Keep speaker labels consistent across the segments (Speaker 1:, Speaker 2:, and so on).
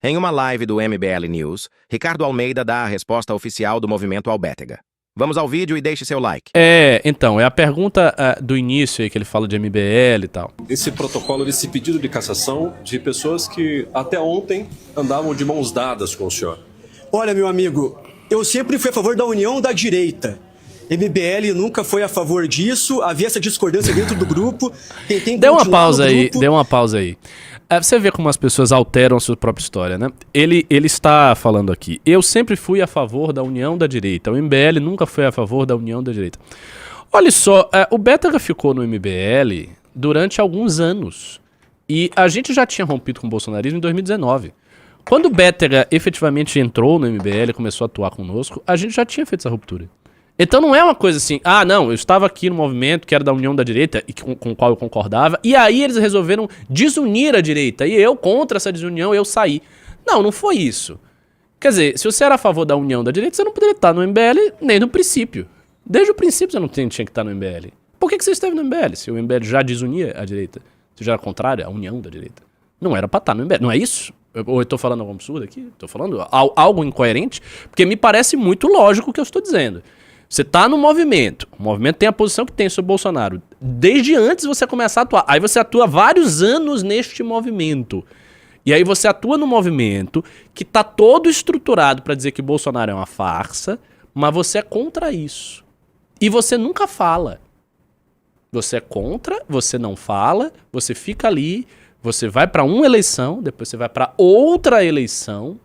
Speaker 1: Em uma live do MBL News, Ricardo Almeida dá a resposta oficial do movimento Albétega. Vamos ao vídeo e deixe seu like.
Speaker 2: Então, é a pergunta do início aí que ele fala de MBL e tal.
Speaker 3: Esse protocolo, esse pedido de cassação de pessoas que até ontem andavam de mãos dadas com o senhor.
Speaker 4: Olha, meu amigo, eu sempre fui a favor da união da direita. MBL nunca foi a favor disso, havia essa discordância dentro do grupo.
Speaker 2: Dê uma pausa aí. Você vê como as pessoas alteram a sua própria história, né? Ele está falando aqui, eu sempre fui a favor da união da direita, o MBL nunca foi a favor da união da direita. Olha só, o Bétega ficou no MBL durante alguns anos, e a gente já tinha rompido com o bolsonarismo em 2019. Quando o Bétega efetivamente entrou no MBL e começou a atuar conosco, a gente já tinha feito essa ruptura. Então não é uma coisa assim, não, eu estava aqui no movimento que era da União da Direita, e com o qual eu concordava, e aí eles resolveram desunir a direita, e eu, contra essa desunião, eu saí. Não foi isso. Quer dizer, se você era a favor da União da Direita, você não poderia estar no MBL nem no princípio. Desde o princípio você não tinha que estar no MBL. Por que você esteve no MBL, se o MBL já desunia a direita? Se já era contrário à União da Direita? Não era pra estar no MBL, não é isso? Ou eu tô falando algo absurdo aqui? Tô falando algo incoerente? Porque me parece muito lógico o que eu estou dizendo. Você tá no movimento, o movimento tem a posição que tem sobre o Bolsonaro, desde antes você começar a atuar, aí você atua vários anos neste movimento, e aí você atua no movimento que tá todo estruturado para dizer que Bolsonaro é uma farsa, mas você é contra isso, e você nunca fala, você é contra, você não fala, você fica ali, você vai para uma eleição, depois você vai para outra eleição,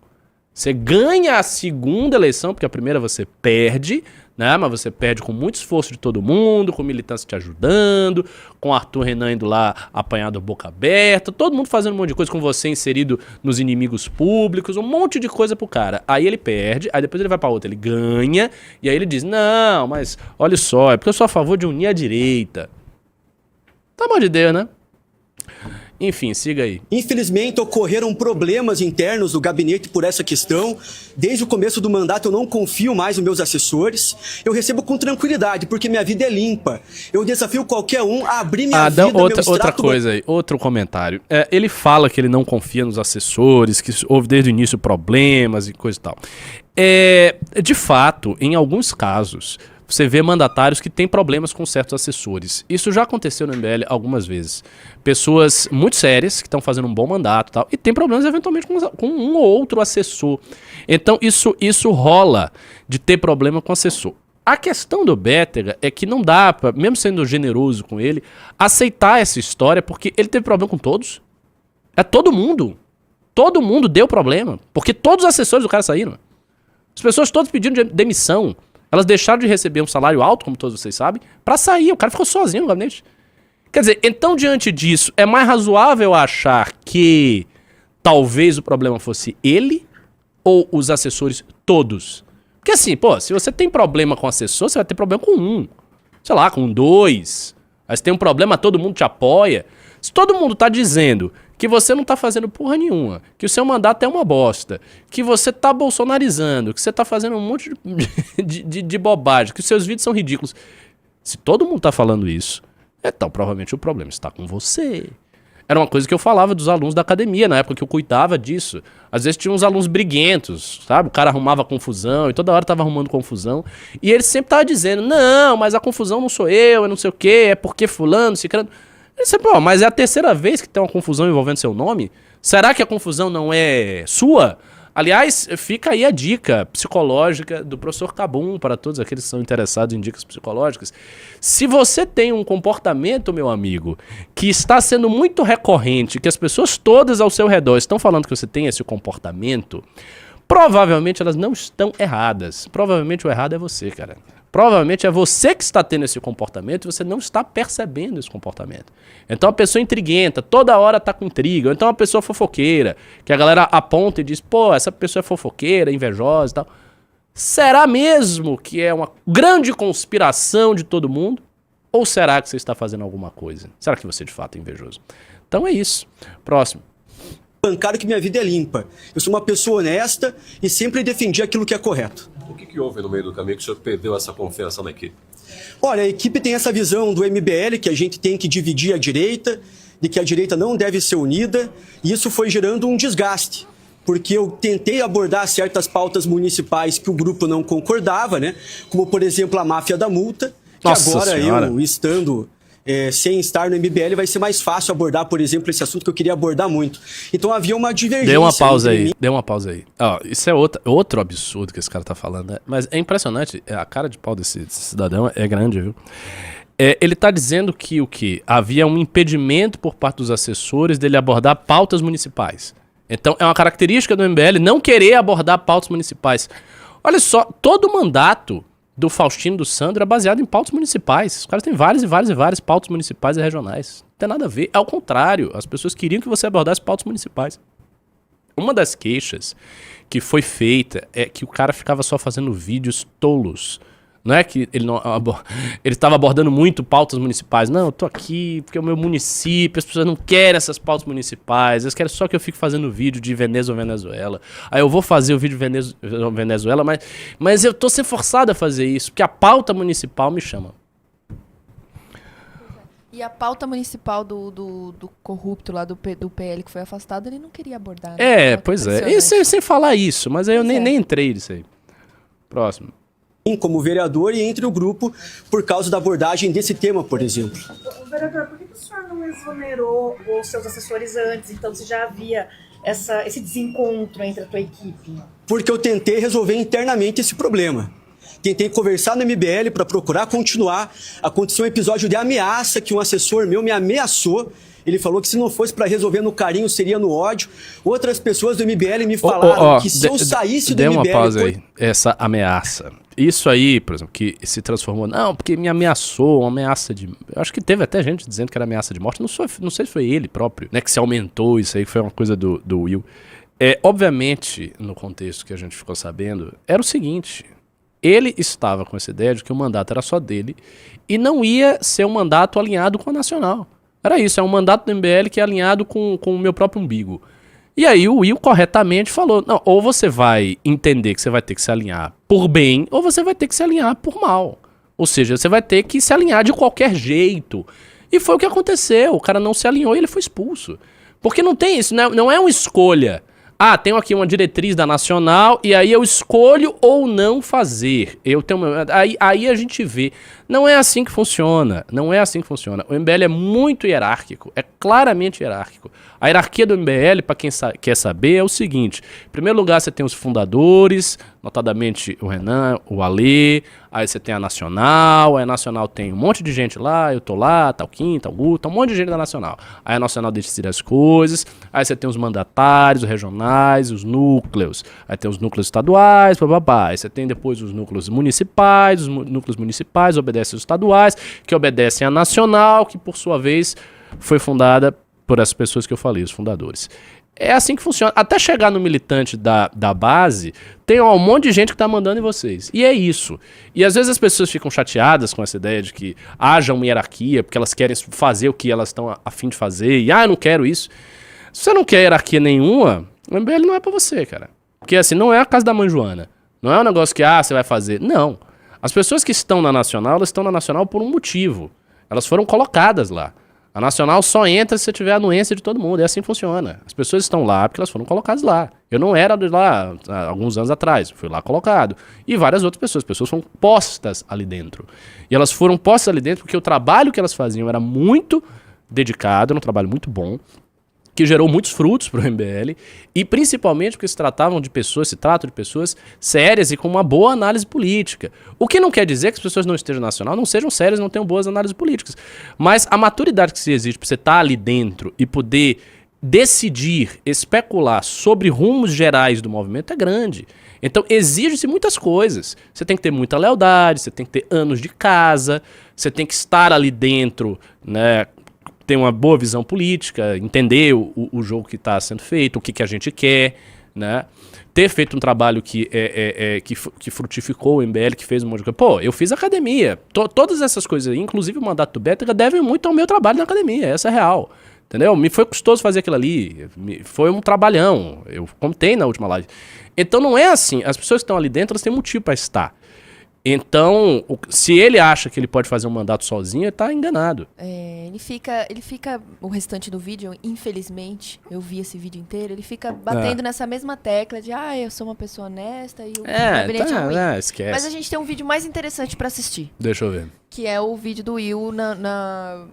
Speaker 2: você ganha a segunda eleição, porque a primeira você perde, né? Mas você perde com muito esforço de todo mundo, com militância te ajudando, com Arthur Renan indo lá apanhado boca aberta, todo mundo fazendo um monte de coisa, com você inserido nos inimigos públicos, um monte de coisa pro cara. Aí ele perde, aí depois ele vai pra outra, ele ganha, e aí ele diz, não, mas olha só, é porque eu sou a favor de unir a direita. Tá bom de Deus, né? Enfim, siga aí.
Speaker 4: Infelizmente, ocorreram problemas internos do gabinete por essa questão. Desde o começo do mandato, eu não confio mais nos meus assessores. Eu recebo com tranquilidade, porque minha vida é limpa. Eu desafio qualquer um a abrir minha vida,
Speaker 2: outra coisa aí, outro comentário. Ele fala que ele não confia nos assessores, que houve desde o início problemas e coisa e tal. De fato, em alguns casos, você vê mandatários que têm problemas com certos assessores. Isso já aconteceu no MBL algumas vezes. Pessoas muito sérias, que estão fazendo um bom mandato e tal, e tem problemas eventualmente com um ou outro assessor. Então isso rola de ter problema com assessor. A questão do Bétega é que não dá pra, mesmo sendo generoso com ele, aceitar essa história, porque ele teve problema com todos. É todo mundo. Todo mundo deu problema, porque todos os assessores do cara saíram. As pessoas todas pediram demissão. Elas deixaram de receber um salário alto, como todos vocês sabem, pra sair. O cara ficou sozinho no gabinete. Quer dizer, então diante disso, é mais razoável achar que talvez o problema fosse ele ou os assessores todos? Porque assim, se você tem problema com assessor, você vai ter problema com um. Sei lá, com dois. Aí você tem um problema, todo mundo te apoia. Se todo mundo tá dizendo que você não tá fazendo porra nenhuma, que o seu mandato é uma bosta, que você tá bolsonarizando, que você tá fazendo um monte de bobagem, que os seus vídeos são ridículos. Se todo mundo tá falando isso, então provavelmente o problema está com você. Era uma coisa que eu falava dos alunos da academia, na época que eu cuidava disso. Às vezes tinha uns alunos briguentos, sabe? O cara arrumava confusão e toda hora tava arrumando confusão. E ele sempre tava dizendo, não, mas a confusão não sou eu, é não sei o quê, é porque fulano, ciclano... Ele sempre, mas é a terceira vez que tem uma confusão envolvendo seu nome? Será que a confusão não é sua? Aliás, fica aí a dica psicológica do professor Cabum para todos aqueles que são interessados em dicas psicológicas. Se você tem um comportamento, meu amigo, que está sendo muito recorrente, que as pessoas todas ao seu redor estão falando que você tem esse comportamento, provavelmente elas não estão erradas. Provavelmente o errado é você, cara. Provavelmente é você que está tendo esse comportamento e você não está percebendo esse comportamento. Então a pessoa intriguenta, toda hora tá com intriga. Ou então uma pessoa fofoqueira, que a galera aponta e diz, essa pessoa é fofoqueira, invejosa e tal. Será mesmo que é uma grande conspiração de todo mundo? Ou será que você está fazendo alguma coisa? Será que você de fato é invejoso? Então é isso. Próximo.
Speaker 4: Bancário que minha vida é limpa. Eu sou uma pessoa honesta e sempre defendi aquilo que é correto.
Speaker 3: O que houve no meio do caminho que o senhor perdeu essa confiança na equipe?
Speaker 4: Olha, a equipe tem essa visão do MBL, que a gente tem que dividir a direita, de que a direita não deve ser unida, e isso foi gerando um desgaste. porque eu tentei abordar certas pautas municipais que o grupo não concordava, né? Como, por exemplo, a máfia da multa, que
Speaker 2: Nossa
Speaker 4: agora
Speaker 2: Senhora.
Speaker 4: eu, estando sem estar no MBL, vai ser mais fácil abordar, por exemplo, esse assunto que eu queria abordar muito. Então havia uma divergência.
Speaker 2: Dê uma pausa
Speaker 4: entre
Speaker 2: aí,
Speaker 4: mim.
Speaker 2: dê uma pausa aí. Ó, isso é outro absurdo que esse cara tá falando, né? Mas é impressionante, a cara de pau desse cidadão é grande, viu? Ele tá dizendo que o quê? Havia um impedimento por parte dos assessores dele abordar pautas municipais. Então é uma característica do MBL não querer abordar pautas municipais. Olha só, todo o mandato do Faustino do Sandro é baseado em pautas municipais. Os caras têm várias pautas municipais e regionais. Não tem nada a ver. Ao contrário, as pessoas queriam que você abordasse pautas municipais. Uma das queixas que foi feita é que o cara ficava só fazendo vídeos tolos. Não é que ele não ele estava abordando muito pautas municipais. Não, eu tô aqui porque é o meu município, as pessoas não querem essas pautas municipais, eles querem só que eu fique fazendo vídeo de Venezuela. Aí eu vou fazer o vídeo de Venezuela, mas eu tô sendo forçado a fazer isso, porque a pauta municipal me chama.
Speaker 5: E a pauta municipal do corrupto lá do PL que foi afastado, ele não queria abordar. Né?
Speaker 2: Pois é. E sem falar isso, mas aí eu nem entrei nisso aí. Próximo.
Speaker 4: Como vereador e entre o grupo por causa da abordagem desse tema, por exemplo.
Speaker 6: Vereador, por que o senhor não exonerou os seus assessores antes? Então, se já havia esse desencontro entre a tua equipe?
Speaker 4: Porque eu tentei resolver internamente esse problema. Tentei conversar no MBL para procurar continuar. Aconteceu um episódio de ameaça que um assessor meu me ameaçou. Ele falou que se não fosse para resolver no carinho, seria no ódio. Outras pessoas do MBL me falaram que se eu saísse do MBL...
Speaker 2: Dê uma pausa aí. Essa ameaça. Isso aí, por exemplo, que se transformou... Não, porque me ameaçou, uma ameaça de... Eu acho que teve até gente dizendo que era ameaça de morte. Não sei se foi ele próprio, né? Que se aumentou isso aí, que foi uma coisa do Will. Obviamente, no contexto que a gente ficou sabendo, era o seguinte... Ele estava com essa ideia de que o mandato era só dele e não ia ser um mandato alinhado com a Nacional. Era isso, é um mandato do MBL que é alinhado com o meu próprio umbigo. E aí o Will corretamente falou, não, ou você vai entender que você vai ter que se alinhar por bem, ou você vai ter que se alinhar por mal. Ou seja, você vai ter que se alinhar de qualquer jeito. E foi o que aconteceu, o cara não se alinhou e ele foi expulso. Porque não tem isso, não é uma escolha. Ah, tenho aqui uma diretriz da Nacional e aí eu escolho ou não fazer. Aí a gente vê. Não é assim que funciona. Não é assim que funciona. O MBL é muito hierárquico. É claramente hierárquico. A hierarquia do MBL, para quem quer saber, é o seguinte. Em primeiro lugar, você tem os fundadores, notadamente o Renan, o Alê. Aí você tem a Nacional. Aí a Nacional tem um monte de gente lá. Eu tô lá, tá o Kim, tá o Guto, um monte de gente da Nacional. Aí a Nacional decide as coisas. Aí você tem os mandatários, os regionais, os núcleos. Aí tem os núcleos estaduais, bababá. Aí você tem depois os núcleos municipais. Os núcleos municipais obedecem aos estaduais, que obedecem à Nacional, que por sua vez foi fundada por essas pessoas que eu falei, os fundadores. É assim que funciona. Até chegar no militante da base, tem um monte de gente que tá mandando em vocês. E é isso. E às vezes as pessoas ficam chateadas com essa ideia de que haja uma hierarquia, porque elas querem fazer o que elas estão a fim de fazer. E, eu não quero isso. Se você não quer hierarquia nenhuma, o MBL não é pra você, cara. Porque assim, não é a casa da mãe Joana. Não é um negócio que, você vai fazer. Não. As pessoas que estão na Nacional, elas estão na Nacional por um motivo. Elas foram colocadas lá. A Nacional só entra se você tiver a anuência de todo mundo. É assim que funciona. As pessoas estão lá porque elas foram colocadas lá. Eu não era de lá há alguns anos atrás. Fui lá colocado. E várias outras pessoas. As pessoas foram postas ali dentro. E elas foram postas ali dentro porque o trabalho que elas faziam era muito dedicado. Era um trabalho muito bom. Que gerou muitos frutos para o MBL. E principalmente porque se tratam de pessoas sérias e com uma boa análise política. O que não quer dizer que as pessoas não estejam na Nacional, não sejam sérias, não tenham boas análises políticas. Mas a maturidade que se exige para você estar ali dentro e poder decidir, especular sobre rumos gerais do movimento é grande. Então exige-se muitas coisas. Você tem que ter muita lealdade, você tem que ter anos de casa, você tem que estar ali dentro, né? Ter uma boa visão política, entender o jogo que está sendo feito, o que a gente quer, né? Ter feito um trabalho que frutificou o MBL, que fez um monte de coisa. Pô, eu fiz academia. Todas essas coisas aí, inclusive o mandato do Bétega, devem muito ao meu trabalho na academia. Essa é real. Entendeu? Me foi custoso fazer aquilo ali. Foi um trabalhão. Eu contei na última live. Então não é assim. As pessoas que estão ali dentro, elas têm motivo para estar. Então, se ele acha que ele pode fazer um mandato sozinho, ele tá enganado.
Speaker 5: Ele fica, o restante do vídeo, infelizmente, eu vi esse vídeo inteiro, ele fica batendo nessa mesma tecla de, eu sou uma pessoa honesta e o gabinete é ruim.
Speaker 2: Esquece.
Speaker 5: Mas a gente tem um vídeo mais interessante pra assistir,
Speaker 2: Deixa eu ver.
Speaker 5: que é o vídeo do Will na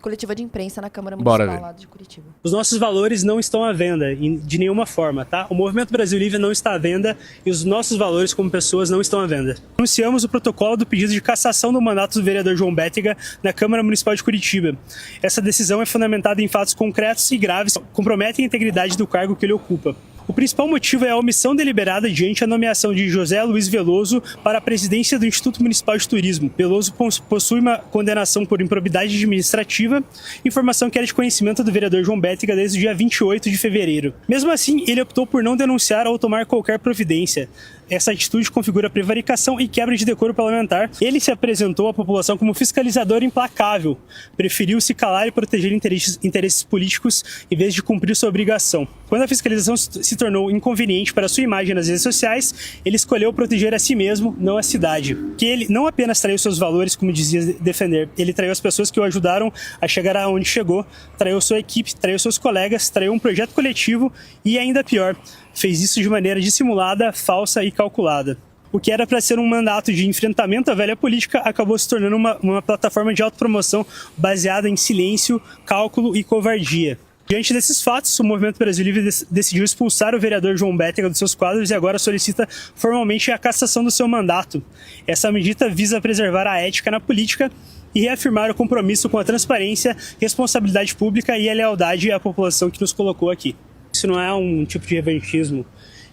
Speaker 5: coletiva de imprensa na Câmara Municipal lá de Curitiba.
Speaker 7: Os nossos valores não estão à venda, de nenhuma forma, tá? O Movimento Brasil Livre não está à venda e os nossos valores como pessoas não estão à venda. Anunciamos o protocolo do pedido de cassação do mandato do vereador João Bétega na Câmara Municipal de Curitiba. Essa decisão é fundamentada em fatos concretos e graves que comprometem a integridade do cargo que ele ocupa. O principal motivo é a omissão deliberada diante a nomeação de José Luiz Veloso para a presidência do Instituto Municipal de Turismo. Veloso possui uma condenação por improbidade administrativa, informação que era de conhecimento do vereador João Bétega desde o dia 28 de fevereiro. Mesmo assim, ele optou por não denunciar ou tomar qualquer providência. Essa atitude configura prevaricação e quebra de decoro parlamentar. Ele se apresentou à população como fiscalizador implacável. Preferiu se calar e proteger interesses políticos em vez de cumprir sua obrigação. Quando a fiscalização se tornou inconveniente para sua imagem nas redes sociais, ele escolheu proteger a si mesmo, não a cidade. Que ele não apenas traiu seus valores, como dizia defender, ele traiu as pessoas que o ajudaram a chegar aonde chegou, traiu sua equipe, traiu seus colegas, traiu um projeto coletivo e, ainda pior, fez isso de maneira dissimulada, falsa e calculada. O que era para ser um mandato de enfrentamento à velha política acabou se tornando uma plataforma de autopromoção baseada em silêncio, cálculo e covardia. Diante desses fatos, o Movimento Brasil Livre decidiu expulsar o vereador João Bétega dos seus quadros e agora solicita formalmente a cassação do seu mandato. Essa medida visa preservar a ética na política e reafirmar o compromisso com a transparência, responsabilidade pública e a lealdade à população que nos colocou aqui. Isso não é um tipo de revanchismo.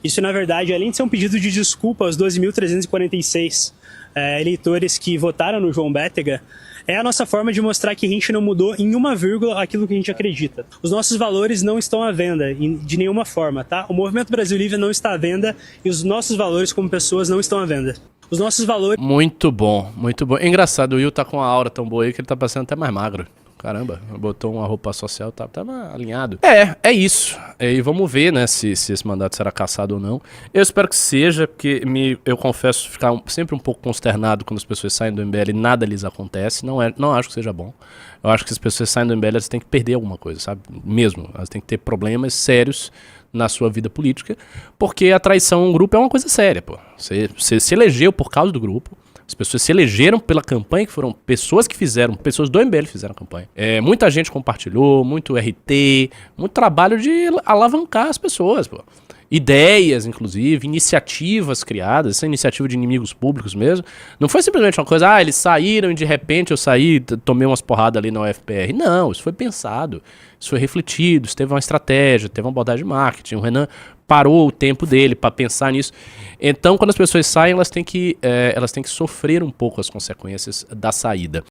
Speaker 7: Isso, na verdade, além de ser um pedido de desculpa aos 12.346 eleitores que votaram no João Bétega, é a nossa forma de mostrar que a gente não mudou em uma vírgula aquilo que a gente acredita. Os nossos valores não estão à venda, de nenhuma forma, tá? O Movimento Brasil Livre não está à venda e os nossos valores como pessoas não estão à venda. Os nossos valores...
Speaker 2: Muito bom, muito bom. É engraçado, o Will tá com uma aura tão boa aí que ele tá parecendo até mais magro. Caramba, botou uma roupa social, tá alinhado. É isso. E vamos ver, né, se esse mandato será cassado ou não. Eu espero que seja, porque eu confesso ficar sempre um pouco consternado quando as pessoas saem do MBL e nada lhes acontece. Não acho que seja bom. Eu acho que as pessoas saem do MBL, elas têm que perder alguma coisa, sabe? Mesmo. Elas têm que ter problemas sérios na sua vida política, porque a traição a um grupo é uma coisa séria, pô. Você se elegeu por causa do grupo. As pessoas se elegeram pela campanha, que foram pessoas do MBL fizeram a campanha. Muita gente compartilhou, muito RT, muito trabalho de alavancar as pessoas, pô. Ideias, inclusive, iniciativas criadas, essa iniciativa de inimigos públicos mesmo. Não foi simplesmente uma coisa, eles saíram e de repente eu saí, tomei umas porradas ali na UFPR. Não, isso foi pensado, isso foi refletido, isso teve uma estratégia, teve uma abordagem de marketing. O Renan parou o tempo dele para pensar nisso. Então, quando as pessoas saem, elas têm que sofrer um pouco as consequências da saída.